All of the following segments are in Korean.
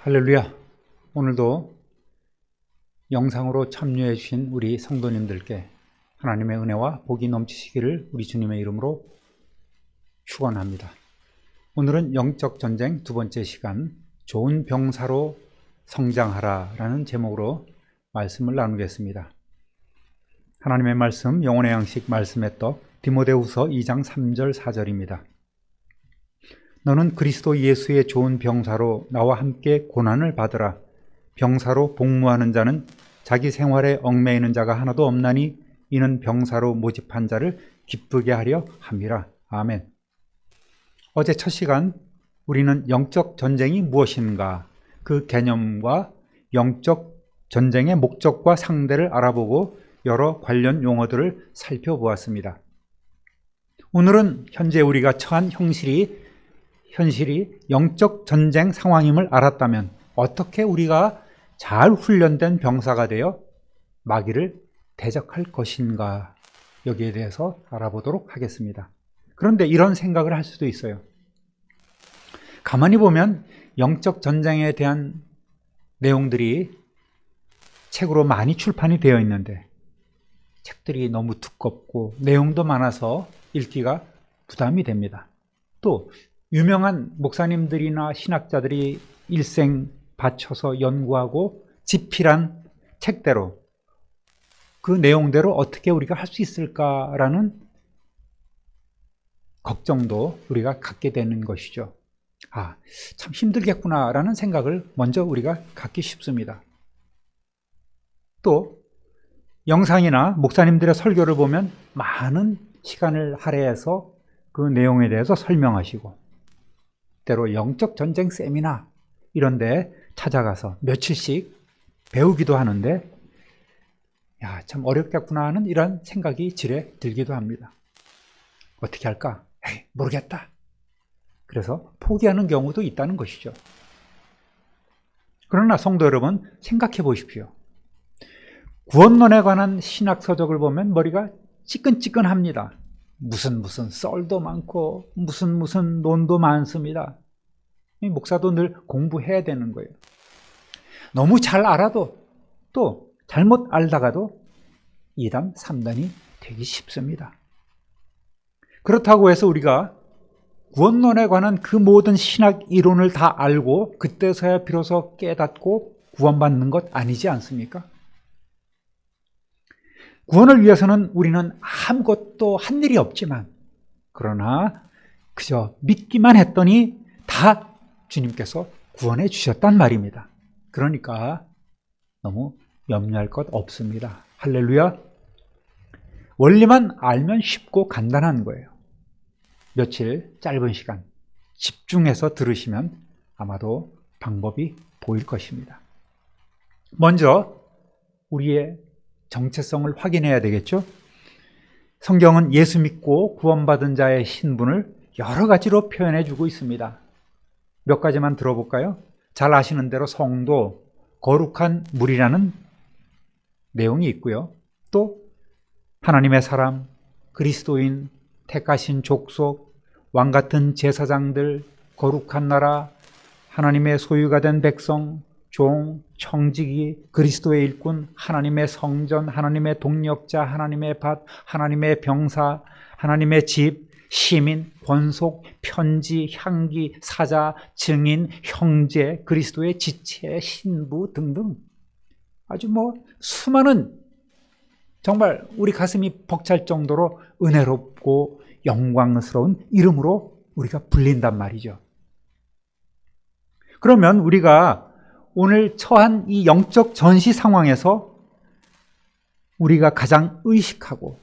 할렐루야. 오늘도 영상으로 참여해 주신 우리 성도님들께 하나님의 은혜와 복이 넘치시기를 우리 주님의 이름으로 축원합니다. 오늘은 영적 전쟁 두 번째 시간, 좋은 병사로 성장하라 라는 제목으로 말씀을 나누겠습니다. 하나님의 말씀, 영혼의 양식 말씀의 떡, 디모데후서 2장 3절 4절입니다. 너는 그리스도 예수의 좋은 병사로 나와 함께 고난을 받으라. 병사로 복무하는 자는 자기 생활에 얽매이는 자가 하나도 없나니 이는 병사로 모집한 자를 기쁘게 하려 함이라. 아멘. 어제 첫 시간 우리는 영적 전쟁이 무엇인가, 그 개념과 영적 전쟁의 목적과 상대를 알아보고 여러 관련 용어들을 살펴보았습니다. 오늘은 현재 우리가 처한 현실이 영적 전쟁 상황임을 알았다면 어떻게 우리가 잘 훈련된 병사가 되어 마귀를 대적할 것인가, 여기에 대해서 알아보도록 하겠습니다. 그런데 이런 생각을 할 수도 있어요. 가만히 보면 영적 전쟁에 대한 내용들이 책으로 많이 출판이 되어 있는데 책들이 너무 두껍고 내용도 많아서 읽기가 부담이 됩니다. 또 유명한 목사님들이나 신학자들이 일생 바쳐서 연구하고 집필한 책대로 그 내용대로 어떻게 우리가 할 수 있을까라는 걱정도 우리가 갖게 되는 것이죠. 참 힘들겠구나라는 생각을 먼저 우리가 갖기 쉽습니다. 또 영상이나 목사님들의 설교를 보면 많은 시간을 할애해서 그 내용에 대해서 설명하시고, 때로 영적 전쟁 세미나 이런 데 찾아가서 며칠씩 배우기도 하는데 참 어렵겠구나 하는 이런 생각이 지레 들기도 합니다. 어떻게 할까? 모르겠다. 그래서 포기하는 경우도 있다는 것이죠. 그러나 성도 여러분, 생각해 보십시오. 구원론에 관한 신학 서적을 보면 머리가 찌끈찌끈합니다. 무슨 썰도 많고 무슨 논도 많습니다. 목사도 늘 공부해야 되는 거예요. 너무 잘 알아도 또 잘못 알다가도 2단, 3단이 되기 쉽습니다. 그렇다고 해서 우리가 구원론에 관한 그 모든 신학 이론을 다 알고 그때서야 비로소 깨닫고 구원받는 것 아니지 않습니까? 구원을 위해서는 우리는 아무것도 한 일이 없지만, 그러나 그저 믿기만 했더니 다 주님께서 구원해 주셨단 말입니다. 그러니까 너무 염려할 것 없습니다. 할렐루야. 원리만 알면 쉽고 간단한 거예요. 며칠 짧은 시간 집중해서 들으시면 아마도 방법이 보일 것입니다. 먼저 우리의 정체성을 확인해야 되겠죠? 성경은 예수 믿고 구원받은 자의 신분을 여러 가지로 표현해 주고 있습니다. 몇 가지만 들어볼까요? 잘 아시는 대로 성도, 거룩한 무리라는 내용이 있고요. 또 하나님의 사람, 그리스도인, 택하신 족속, 왕같은 제사장들, 거룩한 나라, 하나님의 소유가 된 백성, 종, 청지기, 그리스도의 일꾼, 하나님의 성전, 하나님의 동력자, 하나님의 밭, 하나님의 병사, 하나님의 집, 시민, 권속, 편지, 향기, 사자, 증인, 형제, 그리스도의 지체, 신부 등등 아주 수많은, 정말 우리 가슴이 벅찰 정도로 은혜롭고 영광스러운 이름으로 우리가 불린단 말이죠. 그러면 우리가 오늘 처한 이 영적 전시 상황에서 우리가 가장 의식하고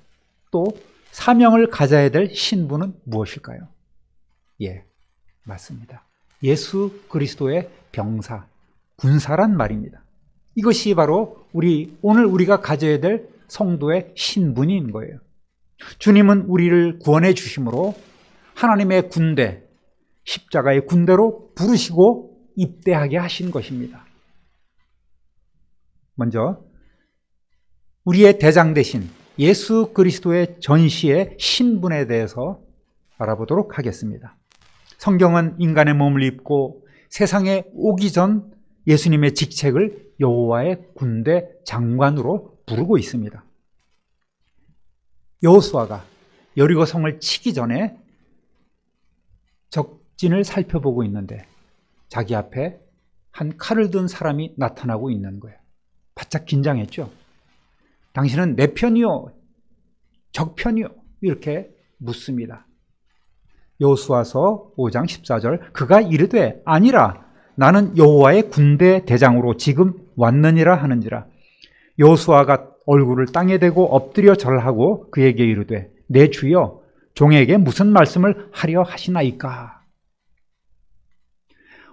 또 사명을 가져야 될 신분은 무엇일까요? 맞습니다. 예수 그리스도의 병사, 군사란 말입니다. 이것이 바로 오늘 우리가 가져야 될 성도의 신분인 거예요. 주님은 우리를 구원해 주심으로 하나님의 군대, 십자가의 군대로 부르시고 입대하게 하신 것입니다. 먼저 우리의 대장 대신 예수 그리스도의 전시의 신분에 대해서 알아보도록 하겠습니다. 성경은 인간의 몸을 입고 세상에 오기 전 예수님의 직책을 여호와의 군대 장관으로 부르고 있습니다. 여호수아가 여리고성을 치기 전에 적진을 살펴보고 있는데 자기 앞에 한 칼을 든 사람이 나타나고 있는 거예요. 바짝 긴장했죠. 당신은 내 편이요? 적 편이요? 이렇게 묻습니다. 여호수아서 5장 14절 그가 이르되 아니라 나는 여호와의 군대 대장으로 지금 왔느니라 하는지라. 여호수아가 얼굴을 땅에 대고 엎드려 절하고 그에게 이르되 내 주여 종에게 무슨 말씀을 하려 하시나이까.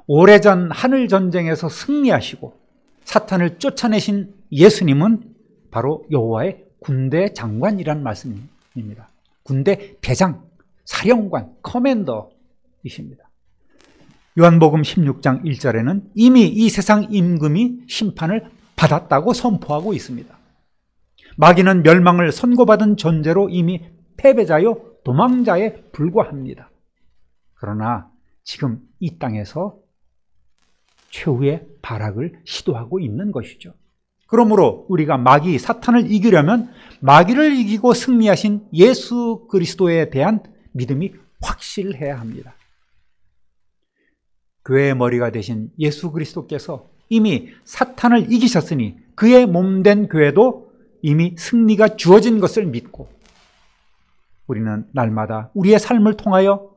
오래전 하늘 전쟁에서 승리하시고 사탄을 쫓아내신 예수님은 바로 여호와의 군대 장관이라는 말씀입니다. 군대 대장, 사령관, 커맨더이십니다. 요한복음 16장 1절에는 이미 이 세상 임금이 심판을 받았다고 선포하고 있습니다. 마귀는 멸망을 선고받은 존재로 이미 패배자요 도망자에 불과합니다. 그러나 지금 이 땅에서 최후의 발악을 시도하고 있는 것이죠. 그러므로 우리가 마귀, 사탄을 이기려면 마귀를 이기고 승리하신 예수 그리스도에 대한 믿음이 확실해야 합니다. 교회의 머리가 되신 예수 그리스도께서 이미 사탄을 이기셨으니 그의 몸된 교회도 이미 승리가 주어진 것을 믿고 우리는 날마다 우리의 삶을 통하여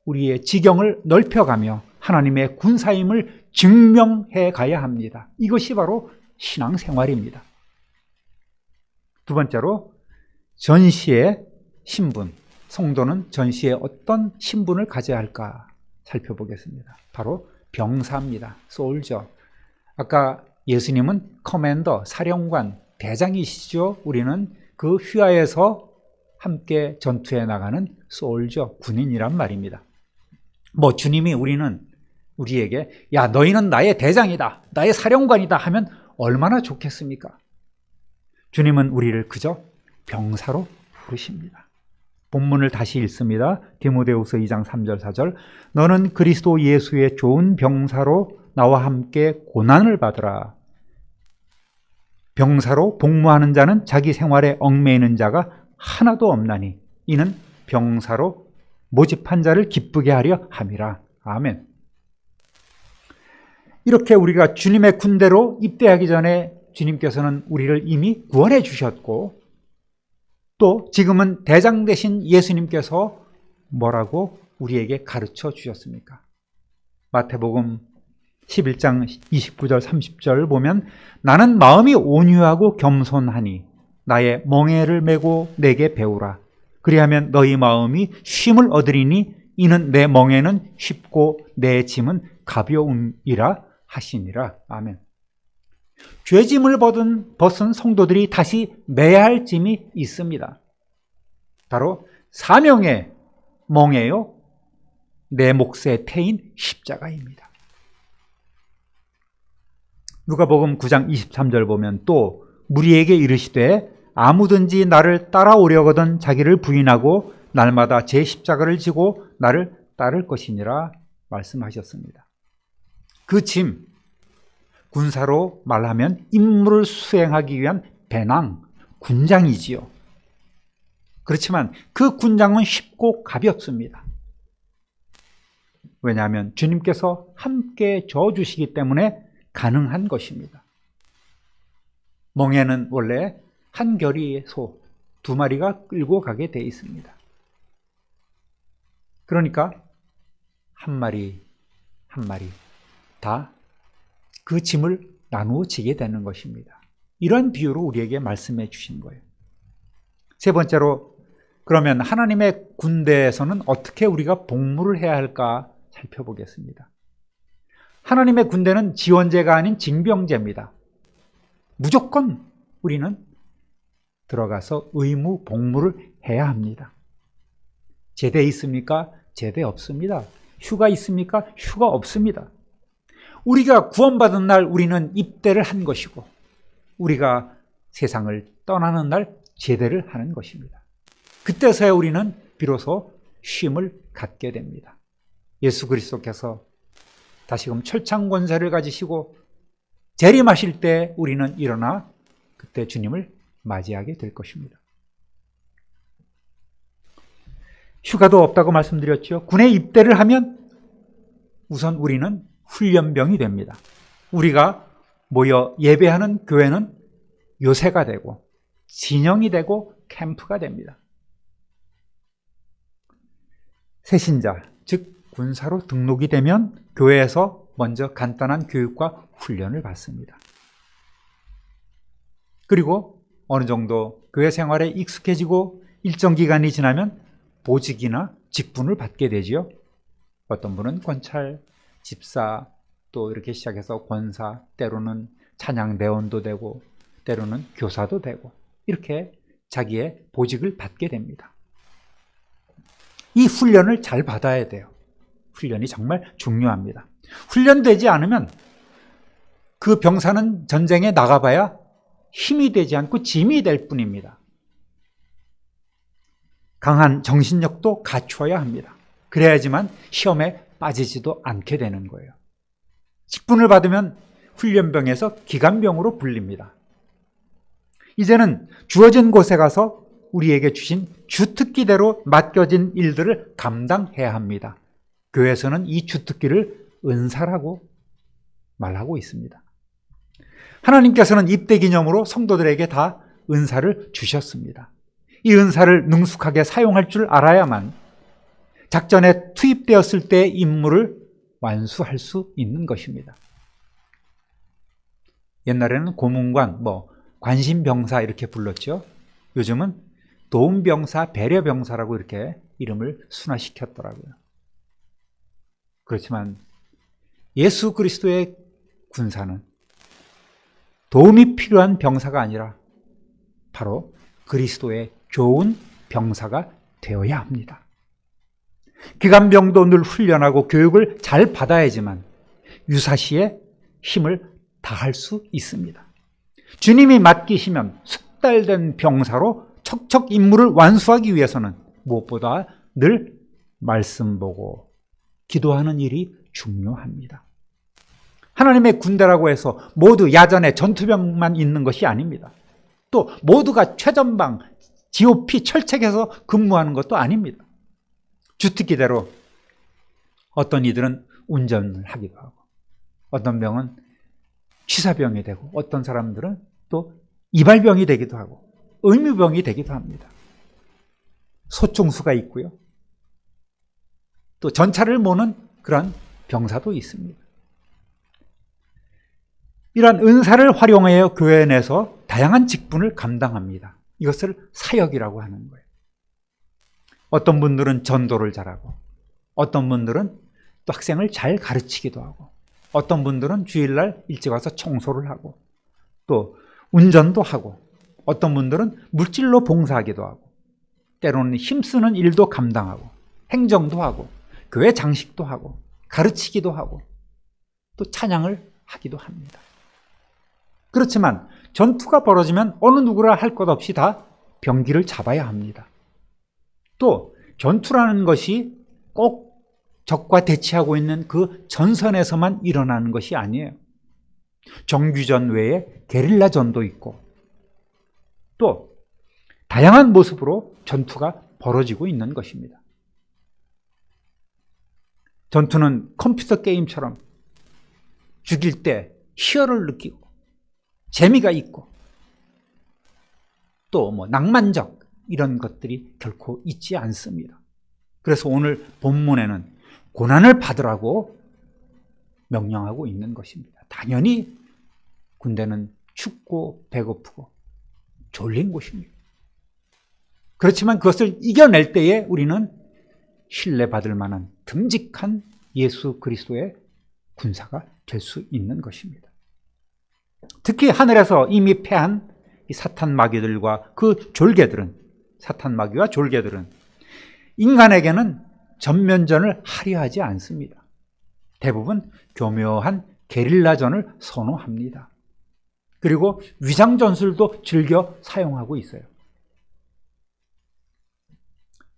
우리의 지경을 넓혀가며 하나님의 군사임을 증명해 가야 합니다. 이것이 바로 신앙생활입니다. 두 번째로 전시의 신분, 성도는 전시에 어떤 신분을 가져야 할까 살펴보겠습니다. 바로 병사입니다. 솔저. 아까 예수님은 커맨더, 사령관, 대장이시죠. 우리는 그 휘하에서 함께 전투에 나가는 솔저, 군인이란 말입니다. 주님이 우리에게 야 너희는 나의 대장이다, 나의 사령관이다 하면 얼마나 좋겠습니까? 주님은 우리를 그저 병사로 부르십니다. 본문을 다시 읽습니다. 디모데후서 2장 3절 4절 너는 그리스도 예수의 좋은 병사로 나와 함께 고난을 받으라. 병사로 복무하는 자는 자기 생활에 얽매이는 자가 하나도 없나니 이는 병사로 모집한 자를 기쁘게 하려 함이라. 아멘. 이렇게 우리가 주님의 군대로 입대하기 전에 주님께서는 우리를 이미 구원해 주셨고 또 지금은 대장 되신 예수님께서 뭐라고 우리에게 가르쳐 주셨습니까? 마태복음 11장 29절 30절 보면 나는 마음이 온유하고 겸손하니 나의 멍에를 메고 내게 배우라. 그리하면 너희 마음이 쉼을 얻으리니 이는 내 멍에는 쉽고 내 짐은 가벼움이라 하시니라. 아멘. 죄짐을 벗은 성도들이 다시 매야 할 짐이 있습니다. 바로 사명의 멍에요, 내 몫의 태인 십자가입니다. 누가복음 9장 23절 보면 또 무리에게 이르시되 아무든지 나를 따라오려거든 자기를 부인하고 날마다 제 십자가를 지고 나를 따를 것이니라 말씀하셨습니다. 그 짐, 군사로 말하면 임무를 수행하기 위한 배낭, 군장이지요. 그렇지만 그 군장은 쉽고 가볍습니다. 왜냐하면 주님께서 함께 져주시기 때문에 가능한 것입니다. 멍에는 원래 한 겨리의 소 2마리가 끌고 가게 되어 있습니다. 그러니까 한 마리 한 마리 다 그 짐을 나누어 지게 되는 것입니다. 이런 비유로 우리에게 말씀해 주신 거예요. 세 번째로 그러면 하나님의 군대에서는 어떻게 우리가 복무를 해야 할까 살펴보겠습니다. 하나님의 군대는 지원제가 아닌 징병제입니다. 무조건 우리는 들어가서 의무 복무를 해야 합니다. 제대 있습니까? 제대 없습니다. 휴가 있습니까? 휴가 없습니다. 우리가 구원받은 날 우리는 입대를 한 것이고 우리가 세상을 떠나는 날 제대를 하는 것입니다. 그때서야 우리는 비로소 쉼을 갖게 됩니다. 예수 그리스도께서 다시금 철창 권세를 가지시고 재림하실 때 우리는 일어나 그때 주님을 맞이하게 될 것입니다. 휴가도 없다고 말씀드렸죠. 군에 입대를 하면 우선 우리는 훈련병이 됩니다. 우리가 모여 예배하는 교회는 요새가 되고 진영이 되고 캠프가 됩니다. 새신자, 즉 군사로 등록이 되면 교회에서 먼저 간단한 교육과 훈련을 받습니다. 그리고 어느 정도 교회 생활에 익숙해지고 일정 기간이 지나면 보직이나 직분을 받게 되지요. 어떤 분은 권찰, 집사, 또 이렇게 시작해서 권사, 때로는 찬양대원도 되고 때로는 교사도 되고 이렇게 자기의 보직을 받게 됩니다. 이 훈련을 잘 받아야 돼요. 훈련이 정말 중요합니다. 훈련되지 않으면 그 병사는 전쟁에 나가봐야 힘이 되지 않고 짐이 될 뿐입니다. 강한 정신력도 갖추어야 합니다. 그래야지만 시험에 빠지지도 않게 되는 거예요. 직분을 받으면 훈련병에서 기관병으로 불립니다. 이제는 주어진 곳에 가서 우리에게 주신 주특기대로 맡겨진 일들을 감당해야 합니다. 교회에서는 이 주특기를 은사라고 말하고 있습니다. 하나님께서는 입대 기념으로 성도들에게 다 은사를 주셨습니다. 이 은사를 능숙하게 사용할 줄 알아야만 작전에 투입되었을 때의 임무를 완수할 수 있는 것입니다. 옛날에는 고문관, 관심병사 이렇게 불렀죠. 요즘은 도움병사, 배려병사라고 이렇게 이름을 순화시켰더라고요. 그렇지만 예수 그리스도의 군사는 도움이 필요한 병사가 아니라 바로 그리스도의 좋은 병사가 되어야 합니다. 기관병도 늘 훈련하고 교육을 잘 받아야지만 유사시에 힘을 다할 수 있습니다. 주님이 맡기시면 숙달된 병사로 척척 임무를 완수하기 위해서는 무엇보다 늘 말씀 보고 기도하는 일이 중요합니다. 하나님의 군대라고 해서 모두 야전에 전투병만 있는 것이 아닙니다. 또 모두가 최전방, GOP 철책에서 근무하는 것도 아닙니다. 주특기대로 어떤 이들은 운전을 하기도 하고 어떤 병은 취사병이 되고 어떤 사람들은 또 이발병이 되기도 하고 의무병이 되기도 합니다. 소총수가 있고요. 또 전차를 모는 그런 병사도 있습니다. 이러한 은사를 활용하여 교회 내에서 다양한 직분을 감당합니다. 이것을 사역이라고 하는 거예요. 어떤 분들은 전도를 잘하고 어떤 분들은 또 학생을 잘 가르치기도 하고 어떤 분들은 주일날 일찍 와서 청소를 하고 또 운전도 하고 어떤 분들은 물질로 봉사하기도 하고 때로는 힘쓰는 일도 감당하고 행정도 하고 교회 장식도 하고 가르치기도 하고 또 찬양을 하기도 합니다. 그렇지만 전투가 벌어지면 어느 누구라 할 것 없이 다 병기를 잡아야 합니다. 또 전투라는 것이 꼭 적과 대치하고 있는 그 전선에서만 일어나는 것이 아니에요. 정규전 외에 게릴라전도 있고 또 다양한 모습으로 전투가 벌어지고 있는 것입니다. 전투는 컴퓨터 게임처럼 죽일 때 희열을 느끼고 재미가 있고 또 낭만적 이런 것들이 결코 있지 않습니다. 그래서 오늘 본문에는 고난을 받으라고 명령하고 있는 것입니다. 당연히 군대는 춥고 배고프고 졸린 곳입니다. 그렇지만 그것을 이겨낼 때에 우리는 신뢰받을 만한 듬직한 예수 그리스도의 군사가 될 수 있는 것입니다. 특히 하늘에서 이미 패한 이 사탄 마귀들과 그 졸개들은, 사탄 마귀와 졸개들은 인간에게는 전면전을 하려 하지 않습니다. 대부분 교묘한 게릴라전을 선호합니다. 그리고 위장전술도 즐겨 사용하고 있어요.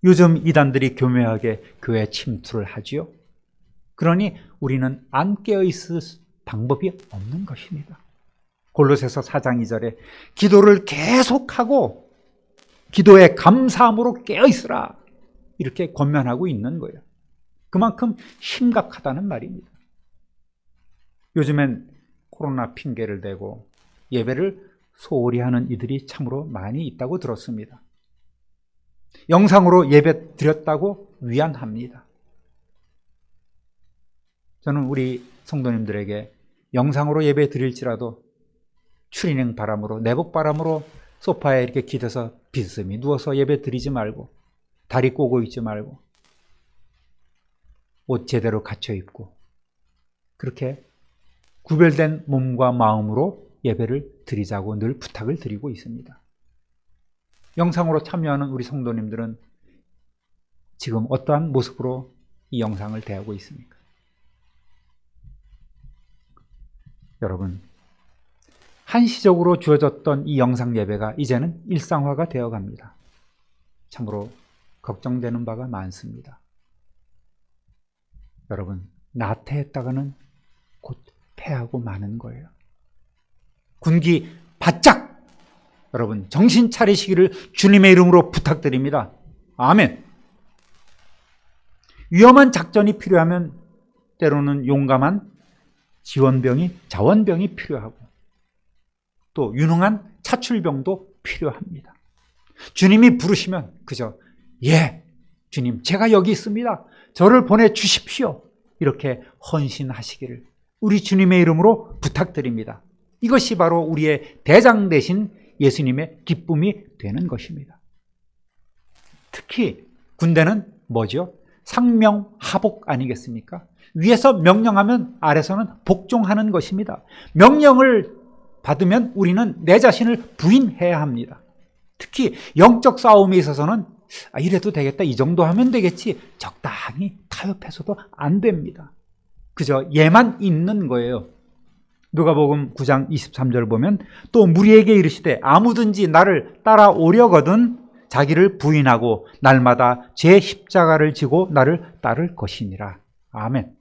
요즘 이단들이 교묘하게 교회 침투를 하지요. 그러니 우리는 안 깨어있을 방법이 없는 것입니다. 골로새서 4장 2절에 기도를 계속하고 기도에 감사함으로 깨어있으라 이렇게 권면하고 있는 거예요. 그만큼 심각하다는 말입니다. 요즘엔 코로나 핑계를 대고 예배를 소홀히 하는 이들이 참으로 많이 있다고 들었습니다. 영상으로 예배 드렸다고 위안합니다. 저는 우리 성도님들에게 영상으로 예배 드릴지라도 추리닝 바람으로, 내복 바람으로 소파에 이렇게 기대서 비스듬히 누워서 예배 드리지 말고, 다리 꼬고 있지 말고, 옷 제대로 갖춰 입고 그렇게 구별된 몸과 마음으로 예배를 드리자고 늘 부탁을 드리고 있습니다. 영상으로 참여하는 우리 성도님들은 지금 어떠한 모습으로 이 영상을 대하고 있습니까? 여러분, 한시적으로 주어졌던 이 영상 예배가 이제는 일상화가 되어 갑니다. 참으로 걱정되는 바가 많습니다. 여러분, 나태했다가는 곧 패하고 마는 거예요. 군기 바짝! 여러분, 정신 차리시기를 주님의 이름으로 부탁드립니다. 아멘. 위험한 작전이 필요하면 때로는 용감한 자원병이 필요하고 또 유능한 차출병도 필요합니다. 주님이 부르시면 그저 예, 주님 제가 여기 있습니다. 저를 보내주십시오. 이렇게 헌신하시기를 우리 주님의 이름으로 부탁드립니다. 이것이 바로 우리의 대장 되신 예수님의 기쁨이 되는 것입니다. 특히 군대는 뭐죠? 상명하복 아니겠습니까? 위에서 명령하면 아래서는 복종하는 것입니다. 명령을 받으면 우리는 내 자신을 부인해야 합니다. 특히 영적 싸움에 있어서는 이래도 되겠다, 이 정도 하면 되겠지, 적당히 타협해서도 안 됩니다. 그저 얘만 있는 거예요. 누가복음 9장 23절 보면 또 무리에게 이르시되 아무든지 나를 따라오려거든 자기를 부인하고 날마다 제 십자가를 지고 나를 따를 것이니라. 아멘.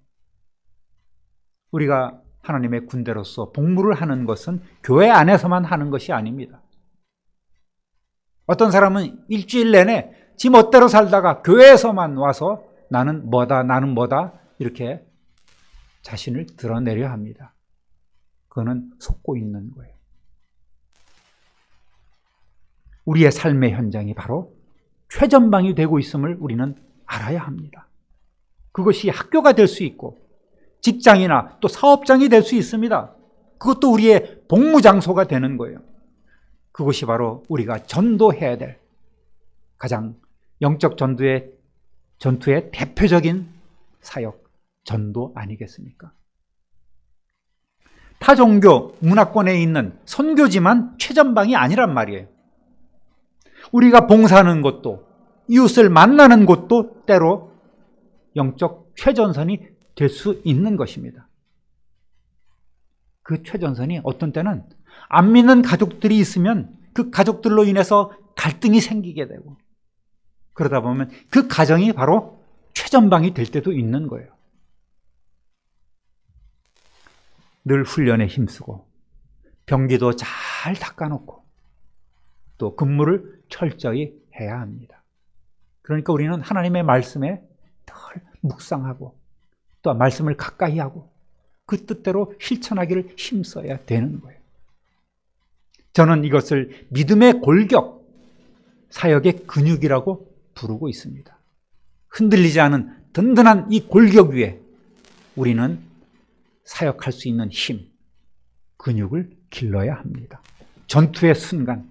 우리가 하나님의 군대로서 복무를 하는 것은 교회 안에서만 하는 것이 아닙니다. 어떤 사람은 일주일 내내 지 멋대로 살다가 교회에서만 와서 나는 뭐다 이렇게 자신을 드러내려 합니다. 그거는 속고 있는 거예요. 우리의 삶의 현장이 바로 최전방이 되고 있음을 우리는 알아야 합니다. 그것이 학교가 될 수 있고 직장이나 또 사업장이 될 수 있습니다. 그것도 우리의 복무장소가 되는 거예요. 그것이 바로 우리가 전도해야 될 가장 영적 전투의 대표적인 사역, 전도 아니겠습니까? 타종교 문화권에 있는 선교지만 최전방이 아니란 말이에요. 우리가 봉사하는 곳도 이웃을 만나는 곳도 때로 영적 최전선이 될 수 있는 것입니다. 그 최전선이 어떤 때는 안 믿는 가족들이 있으면 그 가족들로 인해서 갈등이 생기게 되고 그러다 보면 그 가정이 바로 최전방이 될 때도 있는 거예요. 늘 훈련에 힘쓰고 병기도 잘 닦아놓고 또 근무를 철저히 해야 합니다. 그러니까 우리는 하나님의 말씀에 늘 묵상하고 또 말씀을 가까이 하고 그 뜻대로 실천하기를 힘써야 되는 거예요. 저는 이것을 믿음의 골격, 사역의 근육이라고 부르고 있습니다. 흔들리지 않은 든든한 이 골격 위에 우리는 사역할 수 있는 힘, 근육을 길러야 합니다. 전투의 순간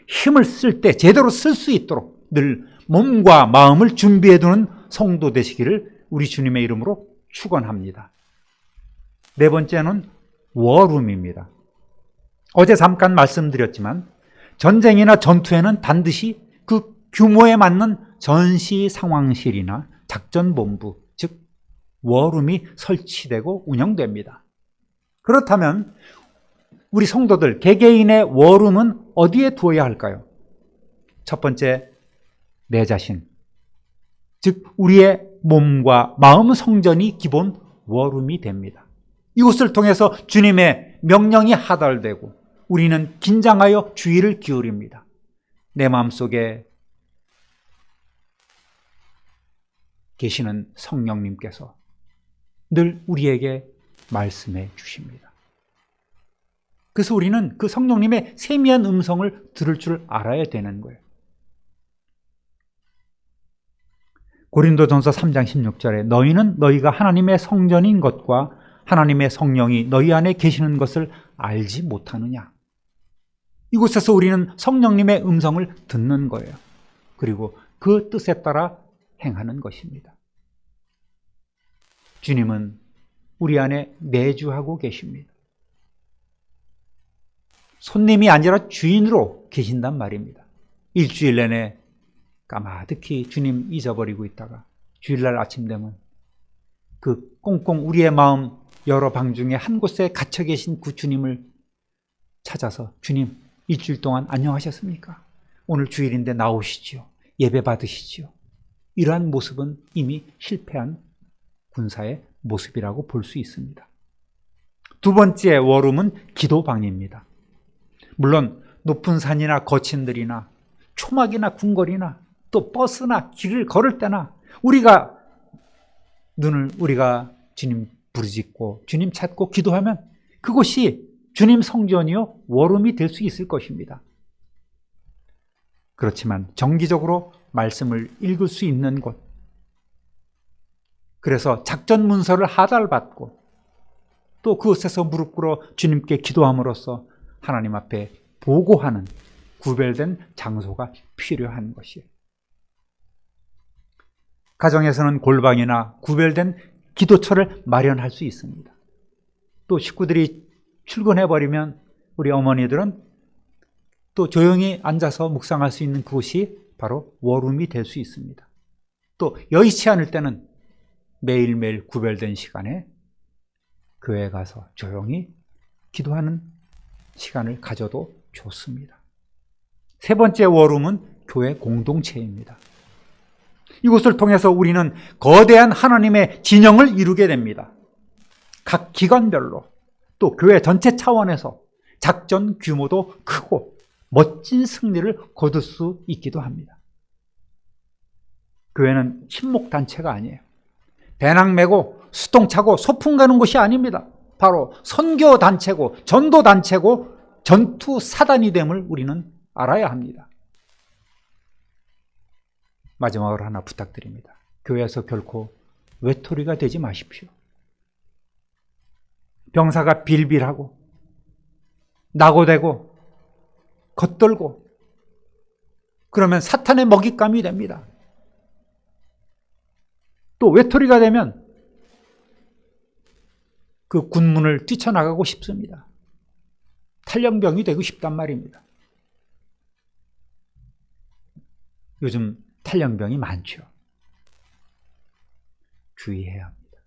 힘을 쓸 때 제대로 쓸 수 있도록 늘 몸과 마음을 준비해 두는 성도 되시기를 우리 주님의 이름으로 축원합니다. 네 번째는 워룸입니다. 어제 잠깐 말씀드렸지만 전쟁이나 전투에는 반드시 그 규모에 맞는 전시 상황실이나 작전본부, 즉 워룸이 설치되고 운영됩니다. 그렇다면 우리 성도들 개개인의 워룸은 어디에 두어야 할까요? 첫 번째, 내 자신, 즉 우리의 몸과 마음 성전이 기본 워룸이 됩니다. 이것을 통해서 주님의 명령이 하달되고 우리는 긴장하여 주의를 기울입니다. 내 마음속에 계시는 성령님께서 늘 우리에게 말씀해 주십니다. 그래서 우리는 그 성령님의 세미한 음성을 들을 줄 알아야 되는 거예요. 고린도전서 3장 16절에 너희는 너희가 하나님의 성전인 것과 하나님의 성령이 너희 안에 계시는 것을 알지 못하느냐. 이곳에서 우리는 성령님의 음성을 듣는 거예요. 그리고 그 뜻에 따라 행하는 것입니다. 주님은 우리 안에 내주하고 계십니다. 손님이 아니라 주인으로 계신단 말입니다. 일주일 내내 까마득히 주님 잊어버리고 있다가 주일날 아침 되면 그 꽁꽁 우리의 마음 여러 방 중에 한 곳에 갇혀 계신 그 주님을 찾아서 주님 일주일 동안 안녕하셨습니까? 오늘 주일인데 나오시지요. 예배 받으시지요. 이러한 모습은 이미 실패한 군사의 모습이라고 볼 수 있습니다. 두 번째 워룸은 기도방입니다. 물론 높은 산이나 거친들이나 초막이나 궁궐이나 또 버스나 길을 걸을 때나 우리가 주님 부르짖고 주님 찾고 기도하면 그곳이 주님 성전이요 워룸이 될 수 있을 것입니다. 그렇지만 정기적으로 말씀을 읽을 수 있는 곳, 그래서 작전 문서를 하달받고 또 그곳에서 무릎 꿇어 주님께 기도함으로써 하나님 앞에 보고하는 구별된 장소가 필요한 것이에요. 가정에서는 골방이나 구별된 기도처를 마련할 수 있습니다. 또 식구들이 출근해버리면 우리 어머니들은 또 조용히 앉아서 묵상할 수 있는 그곳이 바로 워룸이 될 수 있습니다. 또 여의치 않을 때는 매일매일 구별된 시간에 교회에 가서 조용히 기도하는 시간을 가져도 좋습니다. 세 번째 워룸은 교회 공동체입니다. 이곳을 통해서 우리는 거대한 하나님의 진영을 이루게 됩니다. 각 기관별로 또 교회 전체 차원에서 작전 규모도 크고 멋진 승리를 거둘 수 있기도 합니다. 교회는 친목단체가 아니에요. 배낭 메고 수통 차고 소풍 가는 곳이 아닙니다. 바로 선교단체고 전도단체고 전투사단이 됨을 우리는 알아야 합니다. 마지막으로 하나 부탁드립니다. 교회에서 결코 외톨이가 되지 마십시오. 병사가 빌빌하고 낙오되고 겉돌고 그러면 사탄의 먹잇감이 됩니다. 또 외톨이가 되면 그 군문을 뛰쳐나가고 싶습니다. 탈영병이 되고 싶단 말입니다. 요즘 탈영병이 많죠. 주의해야 합니다.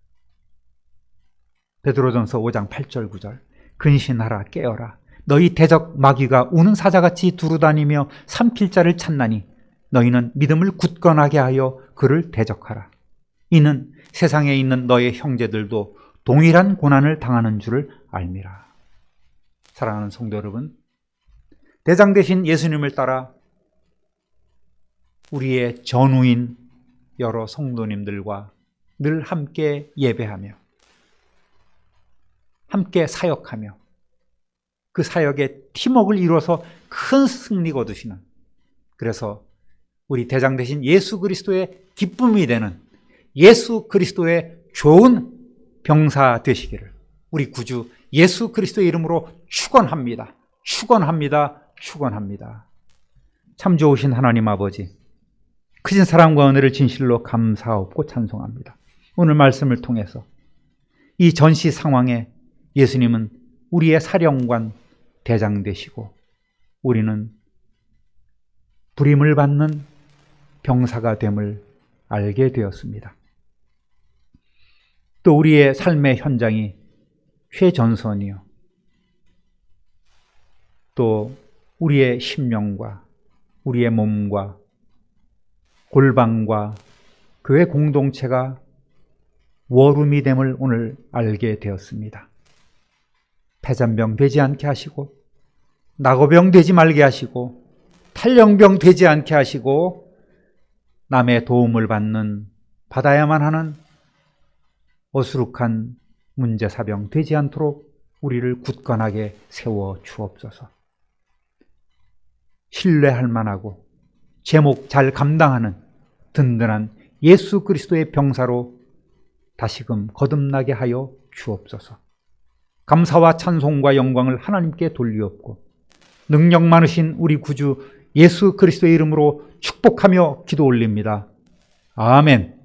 베드로전서 5장 8절 9절 근신하라 깨어라 너희 대적 마귀가 우는 사자같이 두루다니며 삼킬 자를 찾나니 너희는 믿음을 굳건하게 하여 그를 대적하라. 이는 세상에 있는 너의 형제들도 동일한 고난을 당하는 줄을 알미라. 사랑하는 성도 여러분, 대장 되신 예수님을 따라 우리의 전우인 여러 성도님들과 늘 함께 예배하며 함께 사역하며 그 사역의 팀워크를 이루어서 큰 승리 거두시는, 그래서 우리 대장 되신 예수 그리스도의 기쁨이 되는 예수 그리스도의 좋은 병사 되시기를 우리 구주 예수 그리스도의 이름으로 축원합니다. 축원합니다. 축원합니다. 참 좋으신 하나님 아버지, 크신 사랑과 은혜를 진실로 감사하고 찬송합니다. 오늘 말씀을 통해서 이 전시 상황에 예수님은 우리의 사령관 대장 되시고 우리는 부림을 받는 병사가 됨을 알게 되었습니다. 또 우리의 삶의 현장이 최전선이요, 또 우리의 심령과 우리의 몸과 골방과 교회 공동체가 워룸이 됨을 오늘 알게 되었습니다. 폐잔병 되지 않게 하시고, 낙오병 되지 말게 하시고, 탈영병 되지 않게 하시고, 남의 도움을 받아야만 하는 어수룩한 문제사병 되지 않도록 우리를 굳건하게 세워 주옵소서. 신뢰할 만하고 제목 잘 감당하는 든든한 예수 그리스도의 병사로 다시금 거듭나게 하여 주옵소서. 감사와 찬송과 영광을 하나님께 돌리옵고 능력 많으신 우리 구주 예수 그리스도의 이름으로 축복하며 기도 올립니다. 아멘.